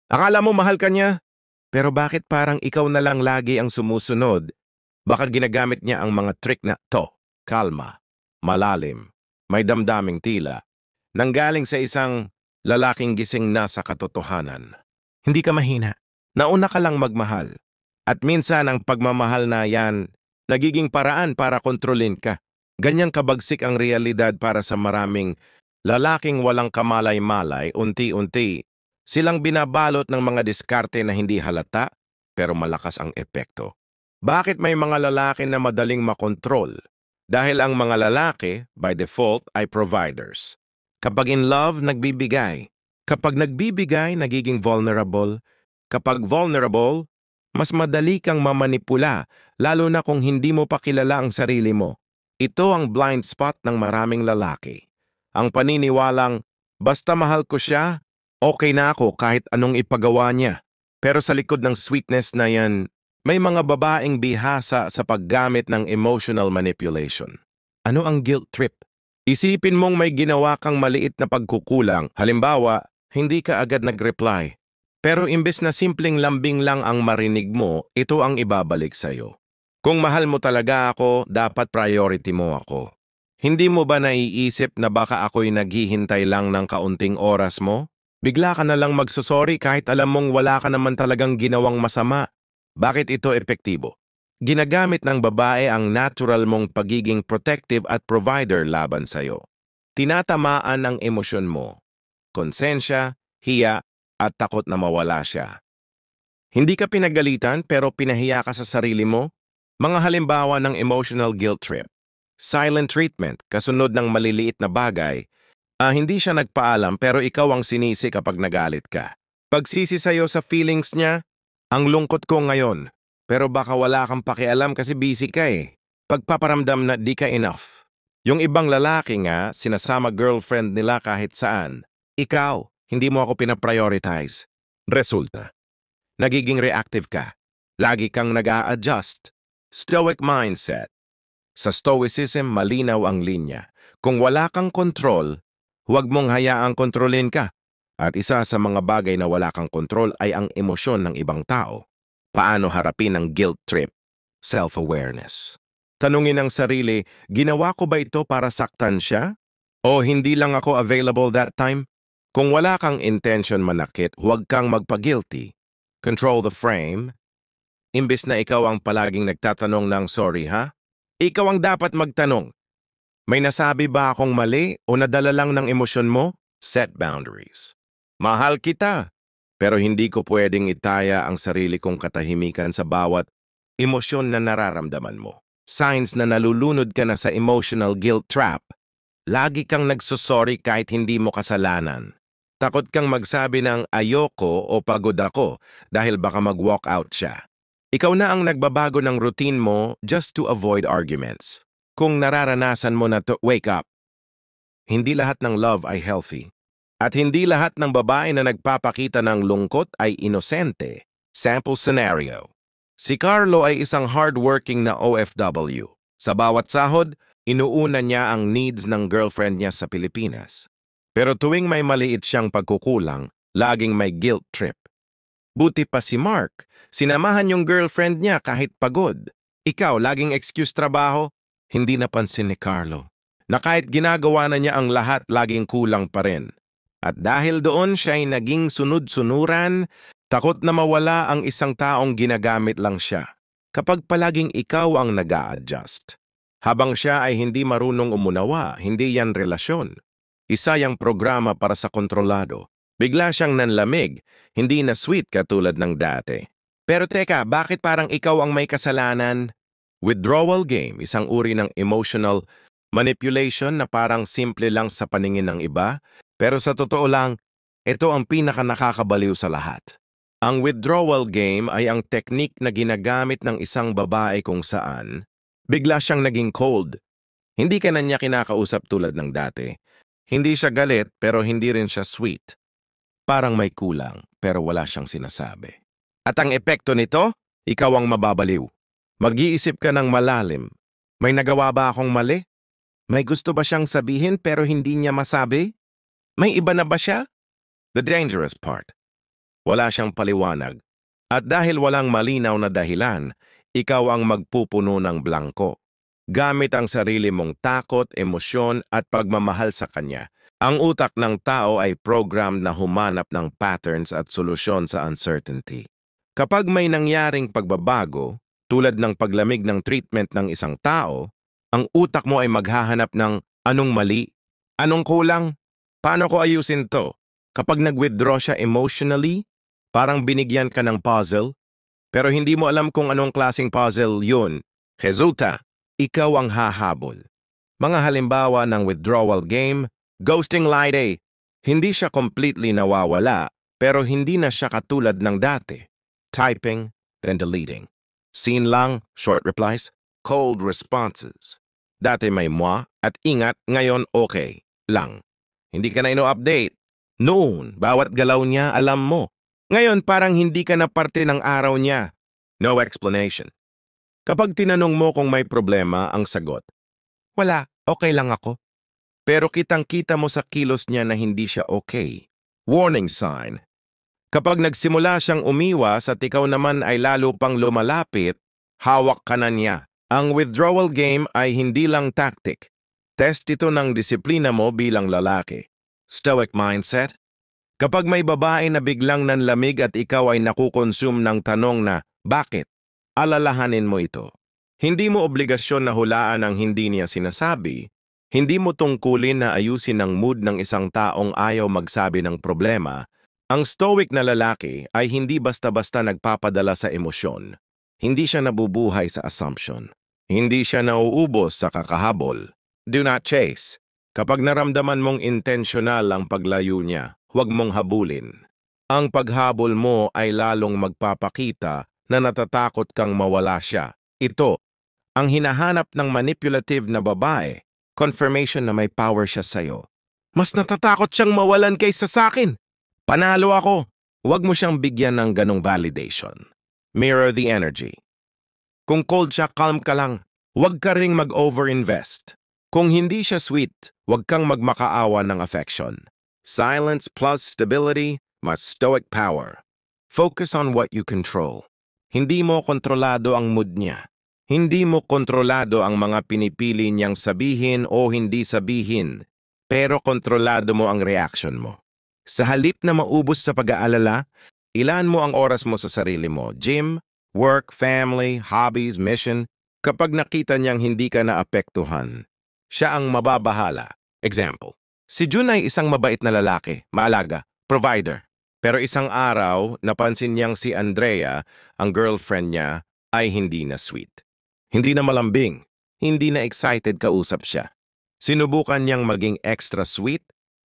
Akala mo mahal ka niya, pero bakit parang ikaw na lang lagi ang sumusunod? Baka ginagamit niya ang mga trick na to, kalma, malalim, may damdaming tila, nanggaling sa isang lalaking gising na sa katotohanan. Hindi ka mahina. Nauna ka lang magmahal. At minsan ang pagmamahal na yan, nagiging paraan para kontrolin ka. Ganyang kabagsik ang realidad para sa maraming lalaking walang kamalay-malay, unti-unti. Silang binabalot ng mga diskarte na hindi halata, pero malakas ang epekto. Bakit may mga lalaki na madaling makontrol? Dahil ang mga lalaki, by default, ay providers. Kapag in love, nagbibigay. Kapag nagbibigay, nagiging vulnerable. Kapag vulnerable, mas madali kang mamanipula, lalo na kung hindi mo pa kilala ang sarili mo. Ito ang blind spot ng maraming lalaki. Ang paniniwalang, basta mahal ko siya, okay na ako kahit anong ipagawa niya. Pero sa likod ng sweetness na yan, may mga babaeng bihasa sa paggamit ng emotional manipulation. Ano ang guilt trip? Isipin mong may ginawa kang maliit na pagkukulang. Halimbawa, hindi ka agad nag-reply. Pero imbes na simpleng lambing lang ang marinig mo, ito ang ibabalik sa'yo. Kung mahal mo talaga ako, dapat priority mo ako. Hindi mo ba naiisip na baka ako'y naghihintay lang ng kaunting oras mo? Bigla ka na lang magsusorry kahit alam mong wala ka naman talagang ginawang masama. Bakit ito epektibo? Ginagamit ng babae ang natural mong pagiging protective at provider laban sa'yo. Tinatamaan ang emosyon mo. Konsensya, hiya, at takot na mawala siya. Hindi ka pinagalitan pero pinahiya ka sa sarili mo? Mga halimbawa ng emotional guilt trip. Silent treatment, kasunod ng maliliit na bagay. Hindi siya nagpaalam pero ikaw ang sinisi kapag nagalit ka. Pagsisi sa'yo sa feelings niya, ang lungkot ko ngayon. Pero baka wala kang pakialam kasi busy ka eh. Pagpaparamdam na di ka enough. Yung ibang lalaki nga, sinasama girlfriend nila kahit saan. Ikaw, hindi mo ako pinaprioritize. Resulta, nagiging reactive ka. Lagi kang nag-a-adjust. Stoic mindset. Sa stoicism, malinaw ang linya. Kung wala kang kontrol, huwag mong hayaang kontrolin ka. At isa sa mga bagay na wala kang kontrol ay ang emosyon ng ibang tao. Paano harapin ang guilt trip? Self-awareness. Tanungin ang sarili, ginawa ko ba ito para saktan siya? O hindi lang ako available that time? Kung wala kang intention manakit, huwag kang magpa-guilty. Control the frame. Imbes na ikaw ang palaging nagtatanong ng sorry ha? Ikaw ang dapat magtanong. May nasabi ba akong mali o nadala lang ng emosyon mo? Set boundaries. Mahal kita, pero hindi ko pwedeng itaya ang sarili kong katahimikan sa bawat emosyon na nararamdaman mo. Signs na nalulunod ka na sa emotional guilt trap. Lagi kang nagsusorry kahit hindi mo kasalanan. Takot kang magsabi ng ayoko o pagod ako dahil baka mag-walk out siya. Ikaw na ang nagbabago ng routine mo just to avoid arguments. Kung nararanasan mo na to, wake up. Hindi lahat ng love ay healthy. At hindi lahat ng babae na nagpapakita ng lungkot ay inosente. Sample scenario. Si Carlo ay isang hardworking na OFW. Sa bawat sahod, inuuna niya ang needs ng girlfriend niya sa Pilipinas. Pero tuwing may maliit siyang pagkukulang, laging may guilt trip. Buti pa si Mark, sinamahan yung girlfriend niya kahit pagod. Ikaw, laging excuse trabaho, hindi napansin ni Carlo. Na kahit ginagawa na niya ang lahat, laging kulang pa rin. At dahil doon siya ay naging sunod-sunuran, takot na mawala ang isang taong ginagamit lang siya. Kapag palaging ikaw ang nag-a-adjust. Habang siya ay hindi marunong umunawa, hindi yan relasyon. Isa yang programa para sa kontrolado. Bigla siyang nanlamig, hindi na sweet katulad ng dati. Pero teka, bakit parang ikaw ang may kasalanan? Withdrawal game, isang uri ng emotional manipulation na parang simple lang sa paningin ng iba, pero sa totoo lang, ito ang pinaka-nakakabaliw sa lahat. Ang withdrawal game ay ang teknik na ginagamit ng isang babae kung saan bigla siyang naging cold. Hindi ka na niya kinakausap tulad ng dati. Hindi siya galit pero hindi rin siya sweet. Parang may kulang pero wala siyang sinasabi. At ang epekto nito, ikaw ang mababaliw. Mag-iisip ka ng malalim. May nagawa ba akong mali? May gusto ba siyang sabihin pero hindi niya masabi? May iba na ba siya? The dangerous part. Wala siyang paliwanag. At dahil walang malinaw na dahilan, ikaw ang magpupuno ng blangko. Gamit ang sarili mong takot, emosyon at pagmamahal sa kanya. Ang utak ng tao ay programmed na humanap ng patterns at solusyon sa uncertainty. Kapag may nangyaring pagbabago, tulad ng paglamig ng treatment ng isang tao, ang utak mo ay maghahanap ng anong mali, anong kulang, paano ko ayusin to? Kapag nag-withdraw siya emotionally, parang binigyan ka ng puzzle, pero hindi mo alam kung anong klaseng puzzle yun. Resulta, ikaw ang hahabol. Mga halimbawa ng withdrawal game, ghosting Lide. Hindi siya completely nawawala, pero hindi na siya katulad ng dati. Typing, then deleting. Seen lang, short replies, cold responses. Dati may moi at ingat, ngayon okay lang. Hindi ka na ino-update. Noon, bawat galaw niya alam mo. Ngayon parang hindi ka na parte ng araw niya. No explanation. Kapag tinanong mo kung may problema, ang sagot, wala, okay lang ako. Pero kitang-kita mo sa kilos niya na hindi siya okay. Warning sign. Kapag nagsimula siyang umiwas at ikaw naman ay lalo pang lumalapit, hawak ka na niya. Ang withdrawal game ay hindi lang tactic. Test ito ng disiplina mo bilang lalaki. Stoic mindset. Kapag may babae na biglang nanlamig at ikaw ay nakukonsume ng tanong na, bakit? Alalahanin mo ito. Hindi mo obligasyon na hulaan ang hindi niya sinasabi. Hindi mo tungkulin na ayusin ang mood ng isang taong ayaw magsabi ng problema. Ang stoic na lalaki ay hindi basta-basta nagpapadala sa emosyon. Hindi siya nabubuhay sa assumption. Hindi siya nauubos sa kakahabol. Do not chase. Kapag naramdaman mong intentional ang paglayo niya, huwag mong habulin. Ang paghabol mo ay lalong magpapakita na natatakot kang mawala siya. Ito, ang hinahanap ng manipulative na babae, confirmation na may power siya sa'yo. Mas natatakot siyang mawalan kaysa sa'kin. Panalo ako. Huwag mo siyang bigyan ng ganong validation. Mirror the energy. Kung cold siya, calm ka lang. Huwag ka ring mag-overinvest. Kung hindi siya sweet, huwag kang magmakaawa ng affection. Silence plus stability, mas stoic power. Focus on what you control. Hindi mo kontrolado ang mood niya. Hindi mo kontrolado ang mga pinipili niyang sabihin o hindi sabihin, pero kontrolado mo ang reaction mo. Sa halip na maubos sa pag-aalala, ilan mo ang oras mo sa sarili mo, gym, work, family, hobbies, mission. Kapag nakita niyang hindi ka naapektuhan, siya ang mababahala. Example, si Jun ay isang mabait na lalaki, maalaga, provider. Pero isang araw, napansin niyang si Andrea, ang girlfriend niya, ay hindi na sweet. Hindi na malambing, hindi na excited kausap siya. Sinubukan niyang maging extra sweet,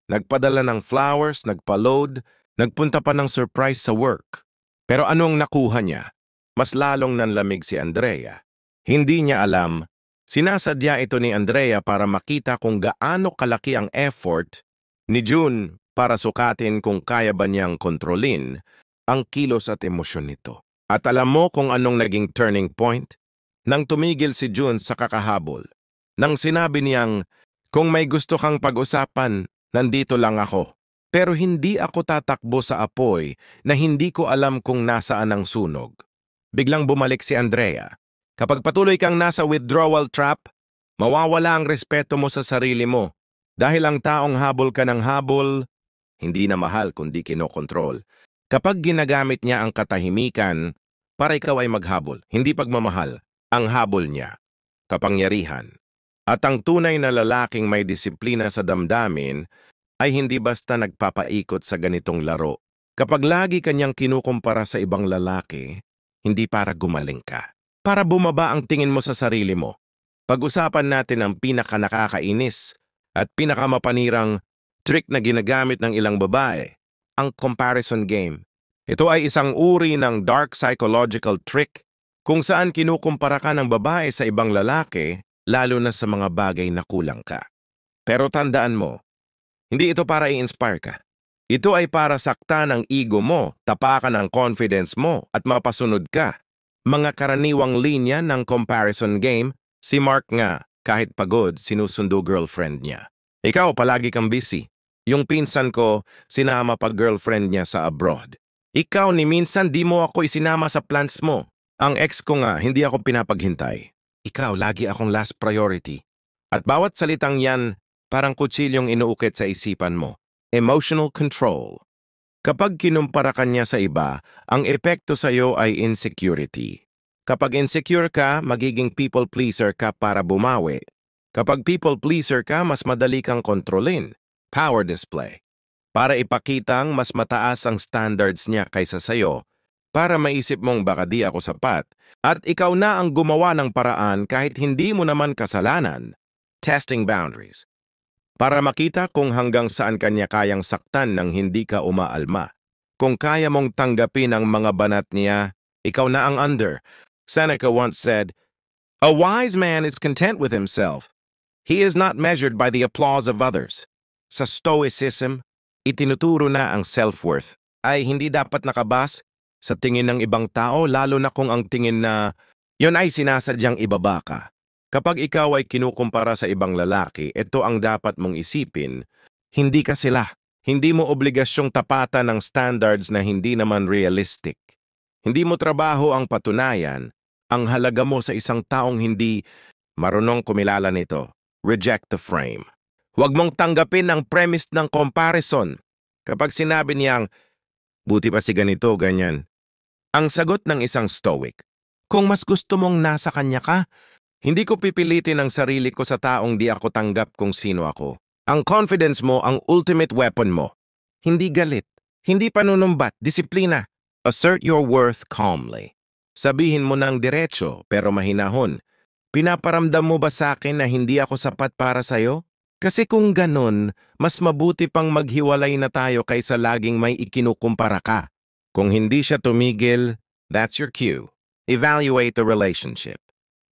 nagpadala ng flowers, nagpa-load, nagpunta pa ng surprise sa work. Pero anong nakuha niya? Mas lalong nanlamig si Andrea. Hindi niya alam, sinasadya ito ni Andrea para makita kung gaano kalaki ang effort ni June para sukatin kung kaya ba niyang kontrolin ang kilos at emosyon nito. At alam mo kung anong naging turning point? Nang tumigil si June sa kakahabol. Nang sinabi niyang, kung may gusto kang pag-usapan, nandito lang ako. Pero hindi ako tatakbo sa apoy na hindi ko alam kung nasaan ang sunog. Biglang bumalik si Andrea. Kapag patuloy kang nasa withdrawal trap, mawawala ang respeto mo sa sarili mo. Dahil ang taong habol ka ng habol, hindi na mahal kundi kinokontrol. Kapag ginagamit niya ang katahimikan, para ikaw ay maghabol, hindi pagmamahal, ang habol niya, kapangyarihan. At ang tunay na lalaking may disiplina sa damdamin ay hindi basta nagpapaikot sa ganitong laro. Kapag lagi kanyang kinukumpara sa ibang lalaki, hindi para gumaling ka. Para bumaba ang tingin mo sa sarili mo. Pag-usapan natin ang pinakanakakainis at pinakamapanirang trick na ginagamit ng ilang babae, ang comparison game. Ito ay isang uri ng dark psychological trick kung saan kinukumpara ka ng babae sa ibang lalaki, lalo na sa mga bagay na kulang ka. Pero tandaan mo, hindi ito para i-inspire ka. Ito ay para saktan ang ego mo, tapakan ang confidence mo at mapasunod ka. Mga karaniwang linya ng comparison game, si Mark nga, kahit pagod, sinusundo girlfriend niya. Ikaw, palagi kang busy. Yung pinsan ko, sinama pa girlfriend niya sa abroad. Ikaw ni minsan di mo ako isinama sa plans mo. Ang ex ko nga, hindi ako pinapaghintay. Ikaw, lagi akong last priority. At bawat salitang yan, parang kutsilyong inuukit sa isipan mo. Emotional control. Kapag kinumpara ka niya sa iba, ang epekto sa iyo ay insecurity. Kapag insecure ka, magiging people pleaser ka para bumawi. Kapag people pleaser ka, mas madali kang kontrolin. Power display. Para ipakitang mas mataas ang standards niya kaysa sayo, para maisip mong baka di ako sapat, at ikaw na ang gumawa ng paraan kahit hindi mo naman kasalanan. Testing boundaries. Para makita kung hanggang saan kanya kayang saktan nang hindi ka umaalma. Kung kaya mong tanggapin ang mga banat niya, ikaw na ang under. Seneca once said, "A wise man is content with himself. He is not measured by the applause of others." Sa Stoicism, itinuturo na ang self-worth ay hindi dapat nakabas sa tingin ng ibang tao, lalo na kung ang tingin na yon ay sinasadyang ibaba ka. Kapag ikaw ay kinukumpara sa ibang lalaki, ito ang dapat mong isipin. Hindi ka sila. Hindi mo obligasyong tapatan ng standards na hindi naman realistic. Hindi mo trabaho ang patunayan. Ang halaga mo sa isang taong hindi marunong kumilala nito. Reject the frame. Huwag mong tanggapin ang premise ng comparison. Kapag sinabi niyang, buti pa si ganito, ganyan. Ang sagot ng isang stoic, kung mas gusto mong nasa kanya ka, hindi ko pipilitin ang sarili ko sa taong di ako tanggap kung sino ako. Ang confidence mo ang ultimate weapon mo. Hindi galit, hindi panunumbat, disiplina. Assert your worth calmly. Sabihin mo ng diretso pero mahinahon. Pinaparamdam mo ba sa akin na hindi ako sapat para sa'yo? Kasi kung ganon, mas mabuti pang maghiwalay na tayo kaysa laging may ikinukumpara ka. Kung hindi siya tumigil, that's your cue. Evaluate the relationship.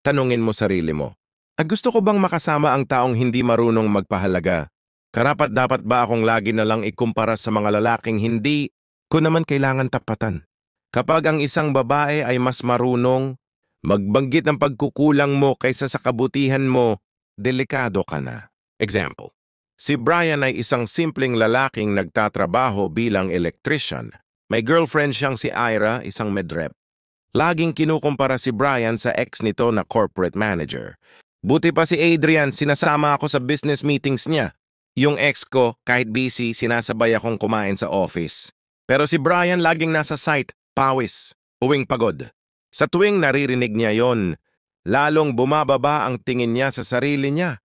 Tanungin mo sarili mo, gusto ko bang makasama ang taong hindi marunong magpahalaga? Karapat-dapat ba akong lagi na lang ikumpara sa mga lalaking hindi ko naman kailangan tapatan? Kapag ang isang babae ay mas marunong, magbanggit ng pagkukulang mo kaysa sa kabutihan mo, delikado ka na. Example, si Brian ay isang simpleng lalaking nagtatrabaho bilang electrician. May girlfriend siyang si Ira, isang medrep. Laging kinukumpara si Brian sa ex nito na corporate manager. Buti pa si Adrian, sinasama ako sa business meetings niya. Yung ex ko, kahit busy, sinasabay akong kumain sa office. Pero si Brian laging nasa site, pawis, uwing pagod. Sa tuwing naririnig niya yon, lalong bumababa ang tingin niya sa sarili niya.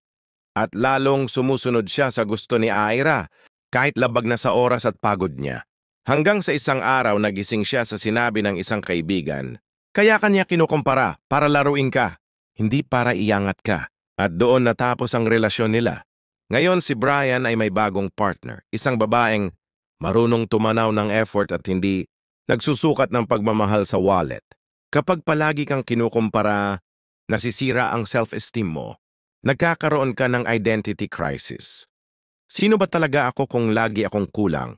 At lalong sumusunod siya sa gusto ni Ira, kahit labag na sa oras at pagod niya. Hanggang sa isang araw nagising siya sa sinabi ng isang kaibigan, kaya kanya kinukumpara para laruin ka, hindi para iangat ka. At doon natapos ang relasyon nila. Ngayon si Brian ay may bagong partner, isang babaeng marunong tumanaw ng effort at hindi nagsusukat ng pagmamahal sa wallet. Kapag palagi kang kinukumpara, nasisira ang self-esteem mo. Nagkakaroon ka ng identity crisis. Sino ba talaga ako kung lagi akong kulang?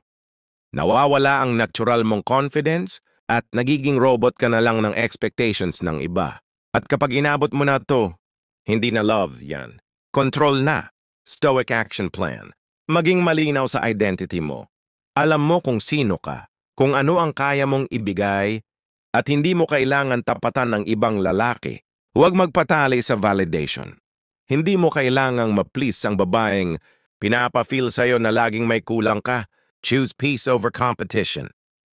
Nawawala ang natural mong confidence at nagiging robot ka na lang ng expectations ng iba. At kapag inabot mo na to, hindi na love yan. Control na. Stoic action plan. Maging malinaw sa identity mo. Alam mo kung sino ka, kung ano ang kaya mong ibigay, at hindi mo kailangan tapatan ng ibang lalaki. Huwag magpatali sa validation. Hindi mo kailangang ma-please ang babaeng pinapa-feel sa'yo na laging may kulang ka. Choose peace over competition.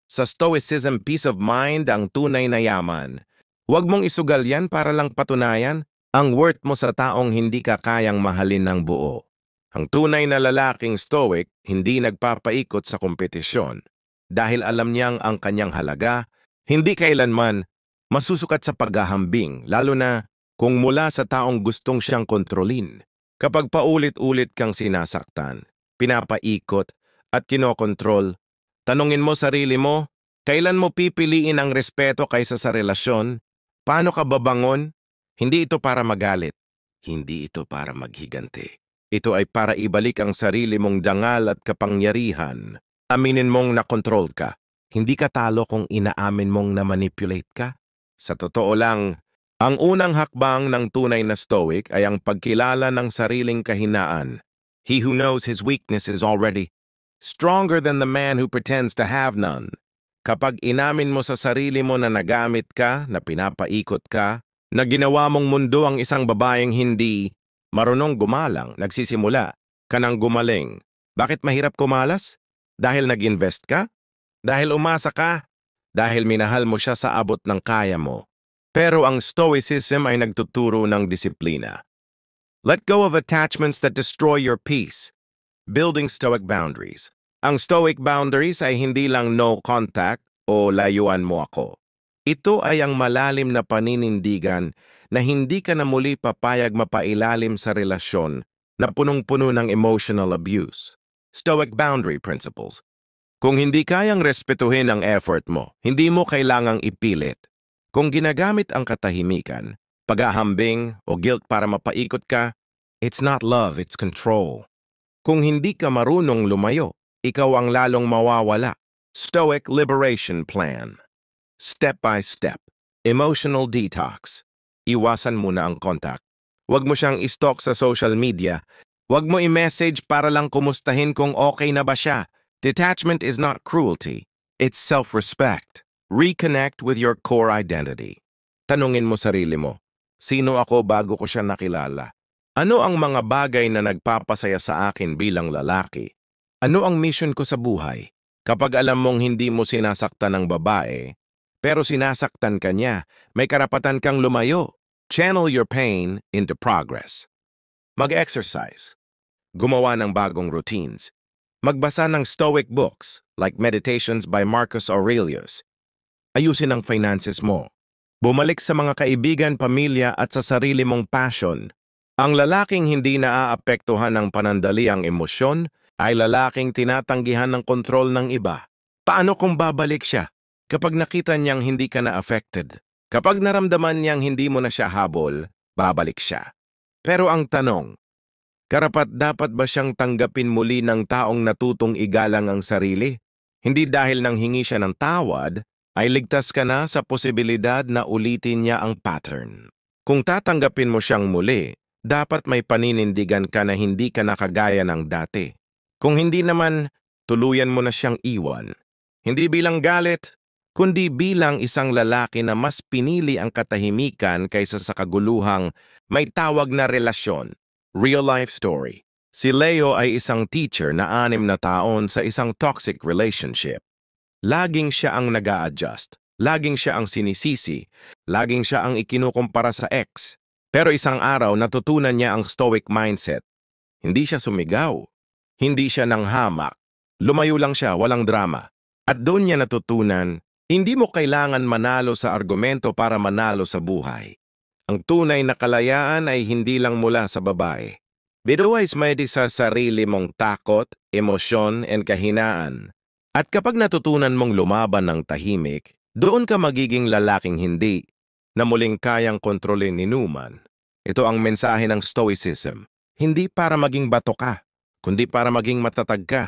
Sa Stoicism, peace of mind ang tunay na yaman. Huwag mong isugal yan para lang patunayan ang worth mo sa taong hindi ka kayang mahalin ng buo. Ang tunay na lalaking Stoic hindi nagpapaikot sa kompetisyon. Dahil alam niyang ang kanyang halaga, hindi kailanman masusukat sa paghahambing, lalo na kung mula sa taong gustong siyang kontrolin. Kapag paulit-ulit kang sinasaktan, pinapaikot at kinokontrol, tanungin mo sarili mo, kailan mo pipiliin ang respeto kaysa sa relasyon? Paano ka babangon? Hindi ito para magalit. Hindi ito para maghigante. Ito ay para ibalik ang sarili mong dangal at kapangyarihan. Aminin mong nakontrol ka. Hindi ka talo kung inaamin mong na-manipulate ka. Sa totoo lang, ang unang hakbang ng tunay na Stoic ay ang pagkilala ng sariling kahinaan. He who knows his weakness is already stronger than the man who pretends to have none. Kapag inamin mo sa sarili mo na nagamit ka, na pinapaikot ka, na ginawa mong mundo ang isang babaeng hindi marunong gumalang, nagsisimula ka nang gumaling. Bakit mahirap kumalas? Dahil nag-invest ka? Dahil umasa ka? Dahil minahal mo siya sa abot ng kaya mo. Pero ang Stoicism ay nagtuturo ng disiplina. Let go of attachments that destroy your peace. Building Stoic boundaries. Ang Stoic boundaries ay hindi lang no contact o layuan mo ako. Ito ay ang malalim na paninindigan na hindi ka na muli papayag mapailalim sa relasyon na punong-puno ng emotional abuse. Stoic boundary principles. Kung hindi kayang respetuhin ang effort mo, hindi mo kailangang ipilit. Kung ginagamit ang katahimikan, paghahambing o guilt para mapaikot ka, it's not love, it's control. Kung hindi ka marunong lumayo, ikaw ang lalong mawawala. Stoic Liberation Plan. Step by step. Emotional detox. Iwasan muna ang contact. Huwag mo siyang i-stalk sa social media. Huwag mo i-message para lang kumustahin kung okay na ba siya. Detachment is not cruelty. It's self-respect. Reconnect with your core identity. Tanungin mo sarili mo, sino ako bago ko siya nakilala? Ano ang mga bagay na nagpapasaya sa akin bilang lalaki? Ano ang mission ko sa buhay? Kapag alam mong hindi mo sinasaktan ng babae, pero sinasaktan ka niya, may karapatan kang lumayo. Channel your pain into progress. Mag-exercise. Gumawa ng bagong routines. Magbasa ng Stoic books like Meditations by Marcus Aurelius. Ayusin ang finances mo. Bumalik sa mga kaibigan, pamilya at sa sarili mong passion. Ang lalaking hindi naaapektuhan ng panandaliang emosyon ay lalaking tinatanggihan ng kontrol ng iba. Paano kung babalik siya? Kapag nakita niyang hindi ka na affected, kapag naramdaman niyang hindi mo na siya habol, babalik siya. Pero ang tanong, karapat-dapat ba siyang tanggapin muli ng taong natutong igalang ang sarili? Hindi dahil nang hingi siya ng tawad, ay ligtas ka na sa posibilidad na ulitin niya ang pattern. Kung tatanggapin mo siyang muli, dapat may paninindigan ka na hindi ka nakagaya ng dati. Kung hindi naman, tuluyan mo na siyang iwan. Hindi bilang galit, kundi bilang isang lalaki na mas pinili ang katahimikan kaysa sa kaguluhang may tawag na relasyon. Real life story. Si Leo ay isang teacher na 6 na taon sa isang toxic relationship. Laging siya ang nag-a-adjust. Laging siya ang sinisisi. Laging siya ang ikinukumpara sa ex. Pero isang araw natutunan niya ang Stoic mindset. Hindi siya sumigaw. Hindi siya nanghamak. Lumayo lang siya, walang drama. At doon niya natutunan, hindi mo kailangan manalo sa argumento para manalo sa buhay. Ang tunay na kalayaan ay hindi lang mula sa babae. Bituwais may di sa sarili mong takot, emosyon, and kahinaan. At kapag natutunan mong lumaban ng tahimik, doon ka magiging lalaking hindi na muling kayang kontrolin ni Newman. Ito ang mensahe ng Stoicism. Hindi para maging bato ka, kundi para maging matatag ka.